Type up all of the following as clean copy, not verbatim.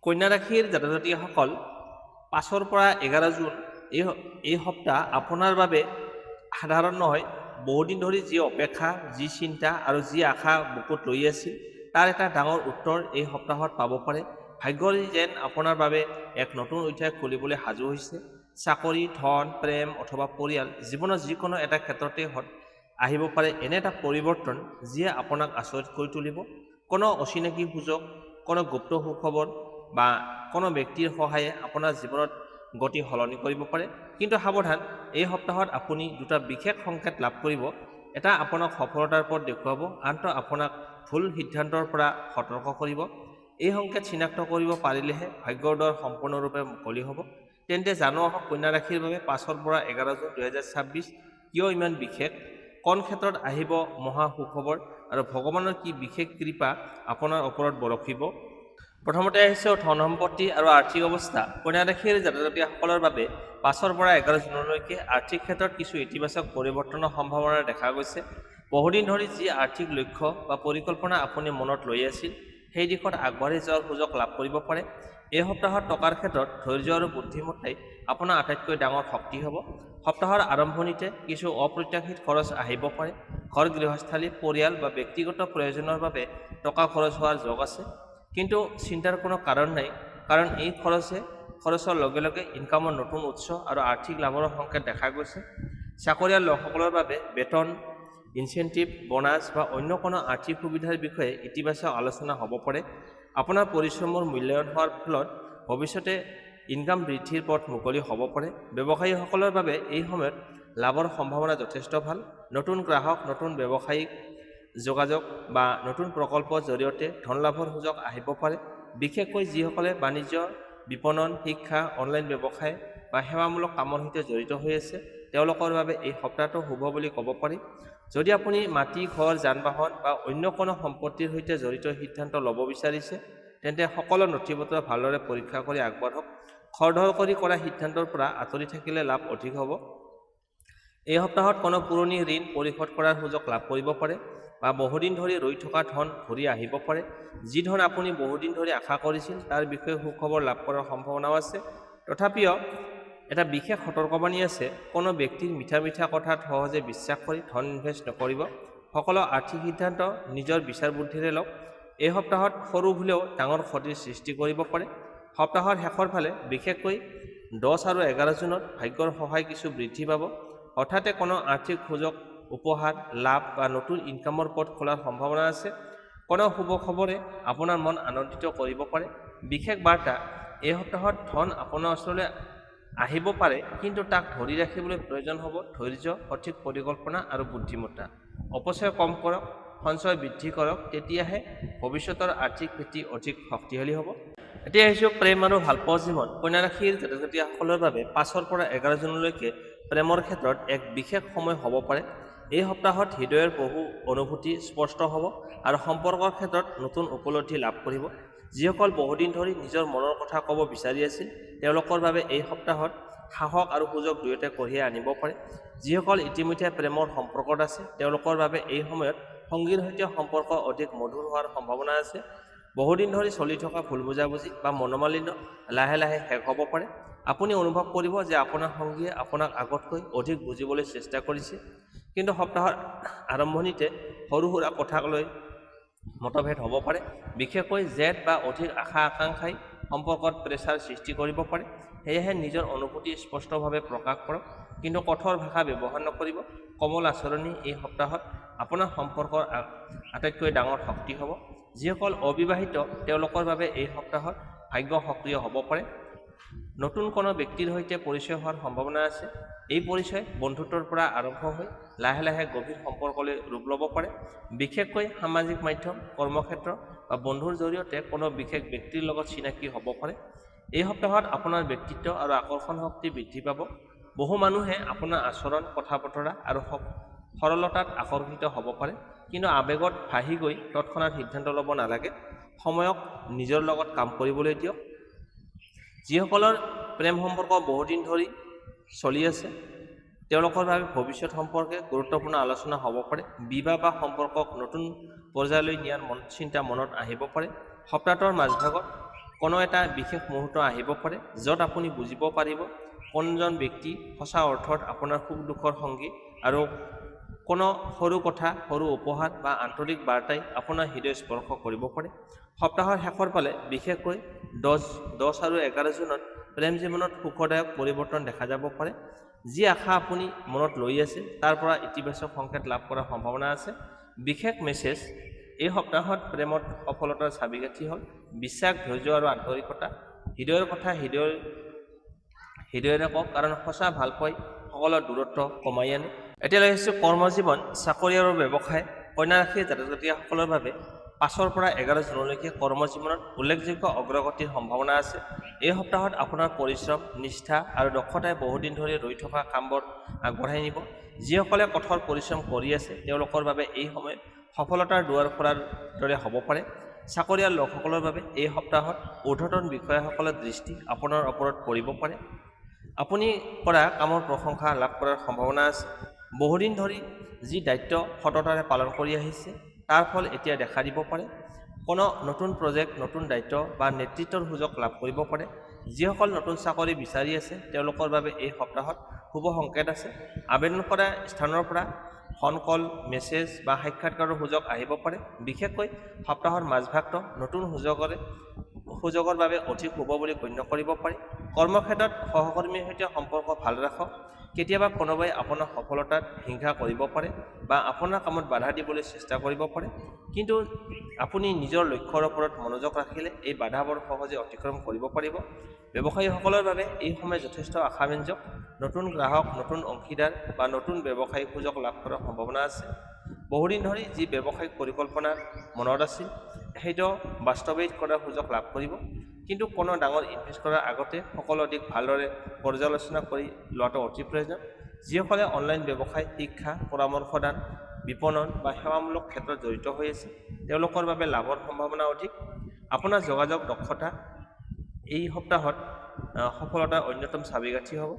কন্যা ৰাশিৰ জাতক জাতিকাসকল 5 পৰা 11 জুন এই সপ্তাহ আপোনাৰ বাবে সাধাৰণ নহয়। বহুদিন ধৰি যি অপেক্ষা, যি চিন্তা আৰু যি আশা বুকুত লৈ আছিল তাৰ এটা ডাঙৰ উত্তৰ এই সপ্তাহত পাব পাৰে। ভাগ্যই যেন আপোনাৰ বাবে এক নতুন অধ্যায় খুলিবলৈ সাজু হৈছে। চাকৰি, ধন, প্ৰেম অথবা পৰিয়াল, জীৱনৰ যিকোনো এটা ক্ষেত্ৰতে আহিব পাৰে এনে এটা পৰিৱৰ্তন যিয়ে আপোনাক আচৰিত কৰি তুলিব। কোনো অচিনাকি সুযোগ, কোনো গুপ্ত সুখবৰ বা কোনো ব্যক্তিৰ সহায়ে আপোনাৰ জীৱনত গতি সলনি কৰিব পাৰে। কিন্তু সাৱধান, এই সপ্তাহত আপুনি দুটা বিশেষ সংকেত লাভ কৰিব। এটা আপোনাক সফলতাৰ পথ দেখুৱাব, আনটো আপোনাক ভুল সিদ্ধান্তৰ পৰা সতৰ্ক কৰিব। এই সংকেত চিনাক্ত কৰিব পাৰিলেহে ভাগ্যৰ দ্বাৰ সম্পূৰ্ণৰূপে মুকলি হ'ব। তেন্তে জানো আহক কন্যা ৰাশিৰ বাবে 5 পৰা 11 জুন 2026 কিয় ইমান বিশেষ, কোন ক্ষেত্ৰত আহিব মহা সুখবৰ আৰু ভগৱানৰ কি বিশেষ কৃপা আপোনাৰ ওপৰত বৰষিব। প্ৰথমতে আহিছে ধন সম্পত্তি আৰু আৰ্থিক অৱস্থা। কন্যা ৰাশিৰ জাতক জাতিকাসকলৰ বাবে 5 পৰা 11 জুনলৈকে আৰ্থিক ক্ষেত্ৰত কিছু ইতিবাচক পৰিৱৰ্তনৰ সম্ভাৱনা দেখা গৈছে। বহুদিন ধৰি যি আৰ্থিক লক্ষ্য বা পৰিকল্পনা আপুনি মনত লৈ আছিল সেই দিশত আগবাঢ়ি যোৱাৰ সুযোগ লাভ কৰিব পাৰে। এই সপ্তাহত টকাৰ ক্ষেত্ৰত ধৈৰ্য আৰু বুদ্ধিমত্তাই আপোনাৰ আটাইতকৈ ডাঙৰ শক্তি হ'ব। সপ্তাহৰ আৰম্ভণিতে কিছু অপ্ৰত্যাশিত খৰচ আহিব পাৰে। ঘৰ, গৃহস্থালী, পৰিয়াল বা ব্যক্তিগত প্ৰয়োজনৰ বাবে টকা খৰচ হোৱাৰ যোগ আছে। কিন্তু চিন্তাৰ কোনো কাৰণ নাই, কাৰণ এই খৰচৰ লগে লগে ইনকামৰ নতুন উৎস আৰু আৰ্থিক লাভৰ সংকেত দেখা গৈছে। চাকৰিয়াল লোকসকলৰ বাবে বেতন, ইনচেণ্টিভ, বোনাছ বা অন্য কোনো আৰ্থিক সুবিধাৰ বিষয়ে ইতিবাচক আলোচনা হ'ব পাৰে। আপোনাৰ পৰিশ্ৰমৰ মূল্যায়ন হোৱাৰ ফলত ভৱিষ্যতে ইনকাম বৃদ্ধিৰ পথ মুকলি হ'ব পাৰে। ব্যৱসায়ীসকলৰ বাবে এই সময়ত লাভৰ সম্ভাৱনা যথেষ্ট ভাল। নতুন গ্ৰাহক, নতুন ব্যৱসায়িক যোগাযোগ বা নতুন প্ৰকল্পৰ জৰিয়তে ধন লাভৰ সুযোগ আহিব পাৰে। বিশেষকৈ যিসকলে বাণিজ্য, বিপণন, শিক্ষা, অনলাইন ব্যৱসায় বা সেৱামূলক কামৰ সৈতে জড়িত হৈ আছে তেওঁলোকৰ বাবে এই সপ্তাহটো শুভ বুলি ক'ব পাৰি। যদি আপুনি মাটি, ঘৰ, যান-বাহন বা অন্য কোনো সম্পত্তিৰ সৈতে জড়িত সিদ্ধান্ত ল'ব বিচাৰিছে তেন্তে সকলো নথিপত্ৰ ভালদৰে পৰীক্ষা কৰি আগবাঢ়ক। খৰধৰ কৰি কৰা সিদ্ধান্তৰ পৰা আঁতৰি থাকিলে লাভ অধিক হ'ব। এই সপ্তাহত কোনো পুৰণি ঋণ পৰিশোধ কৰাৰ সুযোগ লাভ কৰিব পাৰে বা বহুদিন ধৰি ৰৈ থকা ধন ঘূৰি আহিব পাৰে। যি ধন আপুনি বহুদিন ধৰি আশা কৰিছিল তাৰ বিষয়ে সুখবৰ লাভ কৰাৰ সম্ভাৱনাও আছে। তথাপিও এটা বিশেষ সতৰ্কবাণী আছে, কোনো ব্যক্তিৰ মিঠা মিঠা কথাত সহজে বিশ্বাস কৰি ধন ইনভেষ্ট নকৰিব। সকলো আৰ্থিক সিদ্ধান্ত নিজৰ বিচাৰ বুদ্ধিৰে লওক। এই সপ্তাহত সৰু ভুলেও ডাঙৰ ক্ষতিৰ সৃষ্টি কৰিব পাৰে। সপ্তাহৰ শেষৰ ফালে বিশেষকৈ 10 আৰু 11 জুনত ভাগ্যৰ সহায় কিছু বৃদ্ধি পাব। হঠাতে কোনো আৰ্থিক সুযোগ, উপহাৰ, লাভ বা নতুন ইনকামৰ পথ খোলাৰ সম্ভাৱনা আছে। কোনো শুভ খবৰে আপোনাৰ মন আনন্দিত কৰিব পাৰে। বিশেষ বাৰ্তা, এই সপ্তাহত ধন আপোনাৰ ওচৰলৈ আহিব পাৰে, কিন্তু তাক ধৰি ৰাখিবলৈ প্ৰয়োজন হ'ব ধৈৰ্য, সঠিক পৰিকল্পনা আৰু বুদ্ধিমত্তা। অপচয় কম কৰক, সঞ্চয় বৃদ্ধি কৰক, তেতিয়াহে ভৱিষ্যতৰ আৰ্থিক ভেটি অধিক শক্তিশালী হ'ব। এতিয়া আহিছোঁ প্ৰেম আৰু ভালপোৱা জীৱন। কন্যা ৰাশিৰ জাতক জাতিকাসকলৰ বাবে 5 পৰা 11 জুনলৈকে প্ৰেমৰ ক্ষেত্ৰত এক বিশেষ সময় হ'ব পাৰে। এই সপ্তাহত হৃদয়ৰ বহু অনুভূতি স্পষ্ট হ'ব আৰু সম্পৰ্কৰ ক্ষেত্ৰত নতুন উপলব্ধি লাভ কৰিব। যিসকল বহুদিন ধৰি নিজৰ মনৰ কথা ক'ব বিচাৰি আছিল তেওঁলোকৰ বাবে এই সপ্তাহত সাহস আৰু সুযোগ দুয়োটা কঢ়িয়াই আনিব পাৰে। যিসকল ইতিমধ্যে প্ৰেমৰ সম্পৰ্কত আছে তেওঁলোকৰ বাবে এই সময়ত সংগীৰ সৈতে সম্পৰ্ক অধিক মধুৰ হোৱাৰ সম্ভাৱনা আছে। বহুদিন ধৰি চলি থকা ভুল বুজাবুজি বা মনোমালিন্য লাহে লাহে শেষ হ'ব পাৰে। আপুনি অনুভৱ কৰিব যে আপোনাৰ সংগীয়ে আপোনাক আগতকৈ অধিক বুজিবলৈ চেষ্টা কৰিছে। কিন্তু সপ্তাহৰ আৰম্ভণিতে সৰু সুৰা কথাক লৈ মতভেদ হ'ব পাৰে। বিশেষকৈ জেদ বা অধিক আশা আকাংক্ষাই সম্পৰ্কত প্ৰেছাৰ সৃষ্টি কৰিব পাৰে। সেয়েহে নিজৰ অনুভূতি স্পষ্টভাৱে প্ৰকাশ কৰক, কিন্তু কঠোৰ ভাষা ব্যৱহাৰ নকৰিব। কোমল আচৰণি এই সপ্তাহত আপোনাৰ সম্পৰ্কৰ আটাইতকৈ ডাঙৰ শক্তি হ'ব। যিসকল অবিবাহিত তেওঁলোকৰ বাবে এই সপ্তাহত ভাগ্য সক্ৰিয় হ'ব পাৰে। নতুন কোনো ব্যক্তিৰ সৈতে পৰিচয় হোৱাৰ সম্ভাৱনা আছে। এই পৰিচয় বন্ধুত্বৰ পৰা আৰম্ভ হৈ লাহে লাহে গভীৰ সম্পৰ্কলৈ ৰূপ ল'ব পাৰে। বিশেষকৈ সামাজিক মাধ্যম, কৰ্মক্ষেত্ৰ বা বন্ধুৰ জৰিয়তে কোনো বিশেষ ব্যক্তিৰ লগত চিনাকি হ'ব পাৰে। এই সপ্তাহত আপোনাৰ ব্যক্তিত্ব আৰু আকৰ্ষণ শক্তি বৃদ্ধি পাব। বহু মানুহে আপোনাৰ আচৰণ, কথা বতৰা আৰু সৰলতাত আকৰ্ষিত হ'ব পাৰে। কিন্তু আৱেগত ভাহি গৈ তৎক্ষণাত সিদ্ধান্ত ল'ব নালাগে। সময়ক নিজৰ লগত কাম কৰিবলৈ দিয়ক। যিসকলৰ প্ৰেম সম্পৰ্ক বহুদিন ধৰি চলি আছে তেওঁলোকৰ বাবে ভৱিষ্যত সম্পৰ্কে গুৰুত্বপূৰ্ণ আলোচনা হ'ব পাৰে। বিবাহ বা সম্পৰ্কক নতুন পৰ্যায়লৈ নিয়াৰ চিন্তা মনত আহিব পাৰে। সপ্তাহটোৰ মাজভাগত কোনো এটা বিশেষ মুহূৰ্ত আহিব পাৰে য'ত আপুনি বুজিব পাৰিব কোনজন ব্যক্তি সঁচা অৰ্থত আপোনাৰ সুখ দুখৰ সংগী আৰু কোনো সৰু কথা সৰু উপহাৰ বা আন্তৰিক বাৰ্তাই আপোনাৰ হৃদয় স্পৰ্শ কৰিব পাৰে। সপ্তাহৰ শেষৰ ফালে বিশেষকৈ 10 আৰু 11 জুনত প্ৰেম জীৱনত সুখদায়ক পৰিৱৰ্তন দেখা যাব পাৰে। যি আশা আপুনি মনত লৈ আছে তাৰ পৰা ইতিবাচক সংকেত লাভ কৰাৰ সম্ভাৱনা আছে। বিশেষ মেছেজ এই সপ্তাহত প্ৰেমত সফলতাৰ চাবিকাঠি হ'ল বিশ্বাস, ধৈৰ্য আৰু আন্তৰিকতা। হৃদয়ৰ কথা হৃদয়েৰে কওক, কাৰণ সঁচা ভাল পাই সকলৰ দূৰত্ব কমাই আনে। এতিয়া লৈ আহিছোঁ কৰ্মজীৱন, চাকৰি আৰু ব্যৱসায়। কন্যা ৰাশিৰ জাতক জাতিসকলৰ বাবে 5 পৰা 11 জুনলৈকে কৰ্মজীৱনত উল্লেখযোগ্য অগ্ৰগতিৰ সম্ভাৱনা আছে। এই সপ্তাহত আপোনাৰ পৰিশ্ৰম, নিষ্ঠা আৰু দক্ষতাই বহুদিন ধৰি ৰৈ থকা কামবোৰ আগবঢ়াই নিব। যিসকলে কঠোৰ পৰিশ্ৰম কৰি আছে তেওঁলোকৰ বাবে এই সময় সফলতাৰ দুৱাৰ খোলাৰ দৰে হ'ব পাৰে। চাকৰিয়াল লোকসকলৰ বাবে এই সপ্তাহত ঊৰ্ধ্বতন বিষয়াসকলৰ দৃষ্টি আপোনাৰ ওপৰত পৰিব পাৰে। আপুনি কৰা কামৰ প্ৰশংসা লাভ কৰাৰ সম্ভাৱনা আছে। বহুদিন ধৰি যি দায়িত্ব সততাৰে পালন কৰি আহিছে তাৰ ফল এতিয়া দেখা দিব পাৰে। কোনো নতুন প্ৰজেক্ট, নতুন দায়িত্ব বা নেতৃত্বৰ সুযোগ লাভ কৰিব পাৰে। যিসকল নতুন চাকৰি বিচাৰি আছে তেওঁলোকৰ বাবে এই সপ্তাহত শুভ সংকেত আছে। আবেদন কৰা স্থানৰ পৰা ফোন কল, মেছেজ বা সাক্ষাৎকাৰৰ সুযোগ আহিব পাৰে। বিশেষকৈ সপ্তাহৰ মাজভাগটো নতুন সুযোগৰ বাবে অধিক শুভ বুলি গণ্য কৰিব পাৰি। কৰ্মক্ষেত্ৰত সহকৰ্মীৰ সৈতে সম্পৰ্ক ভাল ৰাখক। কেতিয়াবা কোনোবাই আপোনাৰ সফলতাত হিংসা কৰিব পাৰে বা আপোনাৰ কামত বাধা দিবলৈ চেষ্টা কৰিব পাৰে, কিন্তু আপুনি নিজৰ লক্ষ্যৰ ওপৰত মনোযোগ ৰাখিলে এই বাধাবোৰ সহজে অতিক্ৰম কৰিব পাৰিব। ব্যৱসায়ীসকলৰ বাবে এই সময় যথেষ্ট আশাব্যঞ্জক। নতুন গ্ৰাহক, নতুন অংশীদাৰ বা নতুন ব্যৱসায়িক সুযোগ লাভ কৰাৰ সম্ভাৱনা আছে। বহুদিন ধৰি যি ব্যৱসায়িক পৰিকল্পনা মনত আছিল সেইটো বাস্তৱায়িত কৰাৰ সুযোগ লাভ কৰিব, কিন্তু কোনো ডাঙৰ ইনভেষ্ট কৰাৰ আগতে সকলো দিশ ভালদৰে পৰ্যালোচনা কৰি লোৱাটো অতি প্ৰয়োজন। যিসকলে অনলাইন ব্যৱসায়, শিক্ষা, পৰামৰ্শদান, বিপণন বা সেৱামূলক ক্ষেত্ৰত জড়িত হৈ আছে তেওঁলোকৰ বাবে লাভৰ সম্ভাৱনা অধিক। আপোনাৰ যোগাযোগ দক্ষতা এই সপ্তাহত সফলতাৰ অন্যতম চাবিকাঠি হ'ব।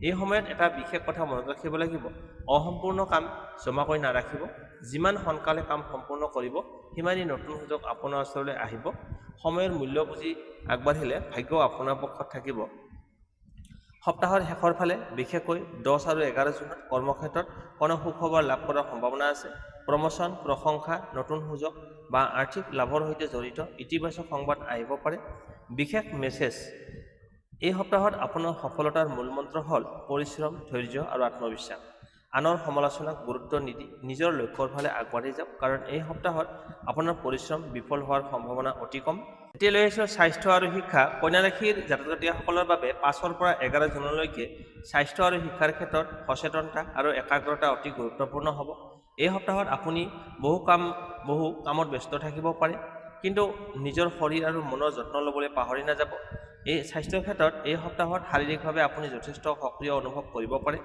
এই সময়ত এটা বিশেষ কথা মনত ৰাখিব লাগিব, অসম্পূৰ্ণ কাম জমা কৰি নাৰাখিব। যিমান সোনকালে কাম সম্পূৰ্ণ কৰিব সিমানেই নতুন সুযোগ আপোনাৰ ওচৰলৈ আহিব। সময়ৰ মূল্য বুজি আগবাঢ়িলে ভাগ্য আপোনাৰ পক্ষত থাকিব। সপ্তাহৰ শেষৰ ফালে বিশেষকৈ 10 আৰু 11 জুনত কৰ্মক্ষেত্ৰত কোনো সুখবৰ লাভ কৰাৰ সম্ভাৱনা আছে। প্ৰমোচন, প্ৰশংসা, নতুন সুযোগ বা আৰ্থিক লাভৰ সৈতে জড়িত ইতিবাচক সংবাদ আহিব পাৰে। বিশেষ মেছেজ এই সপ্তাহত আপোনাৰ সফলতাৰ মূলমন্ত্ৰ হ'ল পৰিশ্ৰম, ধৈৰ্য আৰু আত্মবিশ্বাস। আনৰ সমালোচনাক গুৰুত্ব নিদি নিজৰ লক্ষ্যৰ ফালে আগবাঢ়ি যাওক, কাৰণ এই সপ্তাহত আপোনাৰ পৰিশ্ৰম বিফল হোৱাৰ সম্ভাৱনা অতি কম। এতিয়া লৈ আহিছোঁ স্বাস্থ্য আৰু শিক্ষা। কন্যা ৰাশিৰ জাতক জাতিসকলৰ বাবে 5 পৰা 11 জুনলৈকে স্বাস্থ্য আৰু শিক্ষাৰ ক্ষেত্ৰত সচেতনতা আৰু একাগ্ৰতা অতি গুৰুত্বপূৰ্ণ হ'ব। এই সপ্তাহত আপুনি বহু কামত ব্যস্ত থাকিব পাৰে, কিন্তু নিজৰ শৰীৰ আৰু মনৰ যত্ন ল'বলৈ পাহৰি নাযাব। এই স্বাস্থ্যৰ ক্ষেত্ৰত এই সপ্তাহত শাৰীৰিকভাৱে আপুনি যথেষ্ট সক্ৰিয় অনুভৱ কৰিব পাৰে,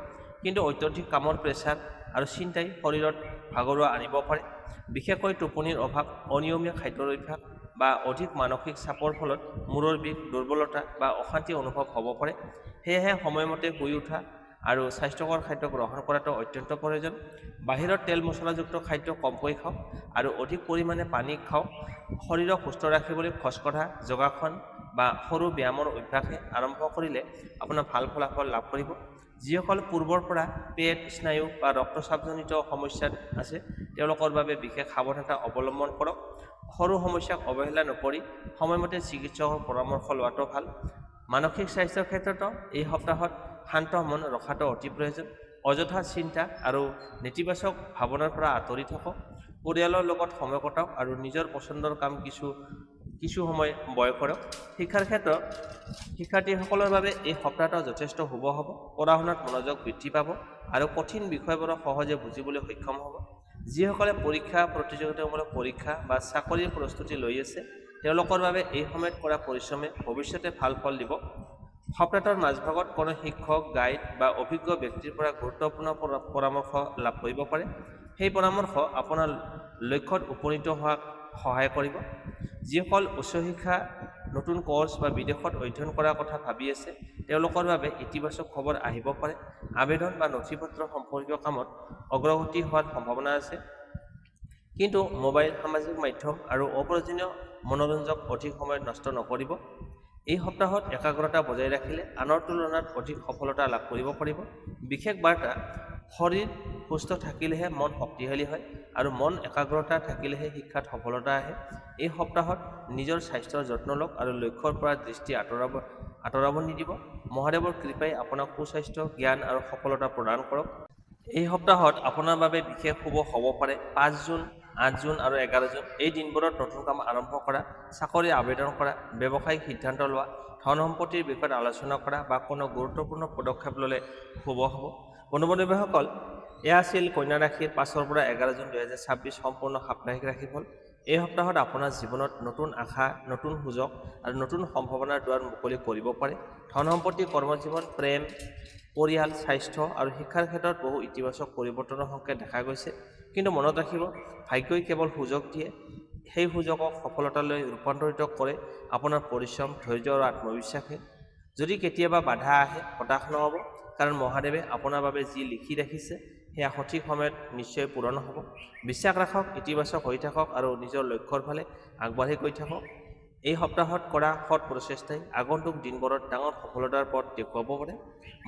কিন্তু অত্যধিক কামৰ প্ৰেছাৰ আৰু চিন্তাই শৰীৰত ভাগৰুৱা আনিব পাৰে। বিশেষকৈ টোপনিৰ অভাৱ, অনিয়মীয়া খাদ্যৰ অভ্যাস বা অধিক মানসিক চাপৰ ফলত মূৰৰ বিষ, দুৰ্বলতা বা অশান্তি অনুভৱ হ'ব পাৰে। সেয়েহে সময়মতে শুই উঠা আৰু স্বাস্থ্যকৰ খাদ্য গ্ৰহণ কৰাটো অত্যন্ত প্ৰয়োজন। বাহিৰত তেল মছলাযুক্ত খাদ্য কমকৈ খাওক আৰু অধিক পৰিমাণে পানী খাওক। শৰীৰক সুস্থ ৰাখিবলৈ খোজকঢ়া, যোগাসন বা সৰু ব্যায়ামৰ অভ্যাসে আৰম্ভ কৰিলে আপোনাৰ ভাল ফলাফল লাভ কৰিব। যিসকল পূৰ্বৰ পৰা পেট, স্নায়ু বা ৰক্তচাপজনিত সমস্যাত আছে তেওঁলোকৰ বাবে বিশেষ সাৱধানতা অৱলম্বন কৰক। সৰু সমস্যাক অৱহেলা নকৰি সময়মতে চিকিৎসকৰ পৰামৰ্শ লোৱাটো ভাল। মানসিক স্বাস্থ্যৰ ক্ষেত্ৰতো এই সপ্তাহত শান্ত মন ৰখাটো অতি প্ৰয়োজন। অযথা চিন্তা আৰু নেতিবাচক ভাৱনাৰ পৰা আঁতৰি থাকক। পৰিয়ালৰ লগত সময় কটাওক আৰু নিজৰ পচন্দৰ কাম কিছু সময় ব্যয় কৰক। শিক্ষাৰ ক্ষেত্ৰত শিক্ষাৰ্থীসকলৰ বাবে এই সপ্তাহটো যথেষ্ট শুভ হ'ব। পঢ়া শুনাত মনোযোগ বৃদ্ধি পাব আৰু কঠিন বিষয়বোৰক সহজে বুজিবলৈ সক্ষম হ'ব। যিসকলে পৰীক্ষা, প্ৰতিযোগিতামূলক পৰীক্ষা বা চাকৰিৰ প্ৰস্তুতি লৈ আছে তেওঁলোকৰ বাবে এই সময়ত কৰা পৰিশ্ৰমে ভৱিষ্যতে ভাল ফল দিব। সপ্তাহৰ মাজভাগত কোনো শিক্ষক, গাইড বা অভিজ্ঞ ব্যক্তিৰ পৰা গুৰুত্বপূৰ্ণ পৰামৰ্শ লাভ কৰিব পাৰে। সেই পৰামৰ্শ আপোনাৰ লক্ষ্যত উপনীত হোৱাত সহায় কৰিব। যিসকল উচ্চ শিক্ষা, নতুন কোৰ্চ বা বিদেশত অধ্যয়ন কৰাৰ কথা ভাবি আছে তেওঁলোকৰ বাবে ইতিবাচক খবৰ আহিব পাৰে। আবেদন বা নথিপত্ৰ সম্পৰ্কীয় কামত অগ্ৰগতি হোৱাৰ সম্ভাৱনা আছে, কিন্তু মোবাইল, সামাজিক মাধ্যম আৰু অপ্ৰয়োজনীয় মনোৰঞ্জক অধিক সময় নষ্ট নকৰিব। এই সপ্তাহত একাগ্ৰতা বজাই ৰাখিলে আনৰ তুলনাত অধিক সফলতা লাভ কৰিব পাৰিব। বিশেষ বাৰ্তা, শৰীৰ সুস্থ থাকিলেহে মন শক্তিশালী হয় আৰু মন একাগ্ৰতা থাকিলেহে শিক্ষাত সফলতা আহে। এই সপ্তাহত নিজৰ স্বাস্থ্যৰ যত্ন লওক আৰু লক্ষ্যৰ পৰা দৃষ্টি আঁতৰাব নিদিব। মহাদেৱৰ কৃপাই আপোনাক সুস্বাস্থ্য, জ্ঞান আৰু সফলতা প্ৰদান কৰক। এই সপ্তাহত আপোনাৰ বাবে বিশেষ শুভ হ'ব পাৰে 5 জুন, 8 জুন আৰু 11 জুন। এই দিনবোৰত নতুন কাম আৰম্ভ কৰা, চাকৰি আবেদন কৰা, ব্যৱসায়িক সিদ্ধান্ত লোৱা, ধন সম্পত্তিৰ বিষয়ত আলোচনা কৰা বা কোনো গুৰুত্বপূৰ্ণ পদক্ষেপ ল'লে শুভ হ'ব। বন্ধু-বান্ধৱীসকল, এয়া আছিল কন্যা ৰাশিৰ 5 পৰা 11 জুন 2026 সম্পূৰ্ণ সাপ্তাহিক ৰাশিফল। এই সপ্তাহত আপোনাৰ জীৱনত নতুন আশা, নতুন সুযোগ আৰু নতুন সম্ভাৱনাৰ দুৱাৰ মুকলি কৰিব পাৰে। ধন সম্পত্তি, কৰ্মজীৱন, প্ৰেম, পৰিয়াল, স্বাস্থ্য আৰু শিক্ষাৰ ক্ষেত্ৰত বহু ইতিবাচক পৰিৱৰ্তনৰ সংকেত দেখা গৈছে। কিন্তু মনত ৰাখিব, ভাগ্যই কেৱল সুযোগ দিয়ে, সেই সুযোগক সফলতালৈ ৰূপান্তৰিত কৰে আপোনাৰ পৰিশ্ৰম, ধৈৰ্য আৰু আত্মবিশ্বাসে। যদি কেতিয়াবা বাধা আহে, হতাশ নহ'ব, কাৰণ মহাদেৱে আপোনাৰ বাবে যি লিখি ৰাখিছে সেয়া সঠিক সময়ত নিশ্চয় পূৰণ হ'ব। বিশ্বাস ৰাখক, ইতিবাচক হৈ থাকক আৰু নিজৰ লক্ষ্যৰ ফালে আগবাঢ়ি গৈ থাকক। এই সপ্তাহত কৰা সৎ প্ৰচেষ্টাই আগন্তুক দিনবোৰত ডাঙৰ সফলতাৰ পথ দেখুৱাব পাৰে।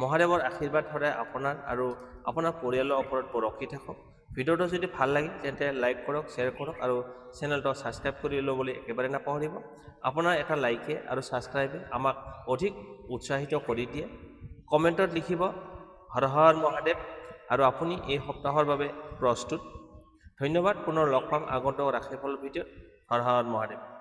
মহাদেৱৰ আশীৰ্বাদ সদায় আপোনাৰ আৰু আপোনাৰ পৰিয়ালৰ ওপৰত বৰষি থাকক। ভিডিঅ'টো যদি ভাল লাগে তেন্তে লাইক কৰক, শ্বেয়াৰ কৰক আৰু চেনেলটো ছাবস্ক্ৰাইব কৰি ল'বলৈ একেবাৰে নাপাহৰিব। আপোনাৰ এটা লাইকে আৰু ছাবস্ক্ৰাইবে আমাক অধিক উৎসাহিত কৰি দিয়ে। কমেণ্টত লিখিব হৰ হৰ মহাদেৱ আৰু আপুনি এই সপ্তাহৰ বাবে প্ৰস্তুত। ধন্যবাদ। পুনৰ লগ পাম আগন্তুক ৰাশিফল ভিডিঅ'ত। হৰ হৰ মহাদেৱ।